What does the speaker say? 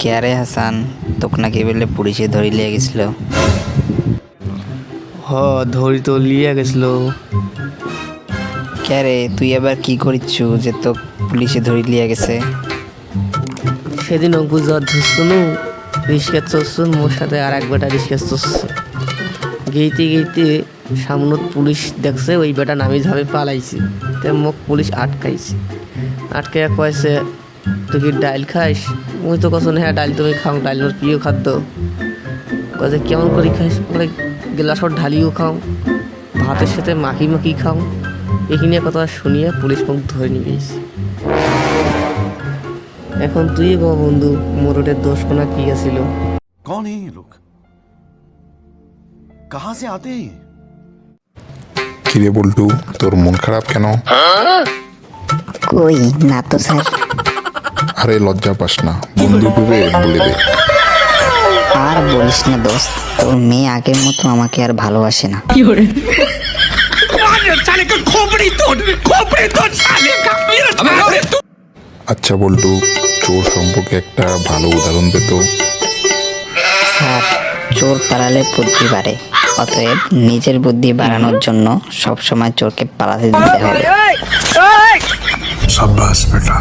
কে রে হাসান, তোকে নাকি বলে পুলিশে ধরে লিয়ে গেছিল? ধরি তো লিয়ে গেছিল। কে রে, তুই আবার কি করিচ্ছু যে তো পুলিশে ধরে লিয়ে গেছে? সেদিন বুঝার ধরছুনু রিক্সা চড়ছুন মোর সাথে আর এক বেটা রিক্সা চড়ছে। গেইতে গেইতে সামনত পুলিশ দেখছে, ওই বেটা নামি ঝাবে পালাইছে। তে মোক পুলিশ আটকাইছে। আটকাইয়া কয়েছে তুই কি ডাইল খাইস? মুই তো কখন হ্যাঁ ডাইল তুমি খাও, ডাইল মোর প্রিয় খাদ্য। কয়ে কেমন করি খাইস? বলে গ্লাসর ঢালিও খাও, ভাতের সাথে মাখি মাখি খাও। এখানে কথা শুনিয়ে পুলিশ মুখ ধরে নিয়ে গেছে। এখন তুই গো বন্ধু, মোরটের দোষ কোনা কি আছিল? कौन है ये लोग? कहां से आते हैं? কিরে বল্টু, তোর মন খারাপ কেন? কই না তো স্যার। আরে লজ্জা পাস না, বন্ধু ডুবে বলে দে। আর বলিস না দোস্ত, তোর মেয়ে আগের মতো আমাকে আর ভালোবাসে না। আচ্ছা বল্টু, চোর সম্পর্কে একটা ভালো উদাহরণ দে তো। স্যার, চোর পালালে বুদ্ধি বাড়ে, অতএব নিজের বুদ্ধি বাড়ানোর জন্য সবসময় চোরকে পালাতে দিতে হবে। সাব্বাস বেটা।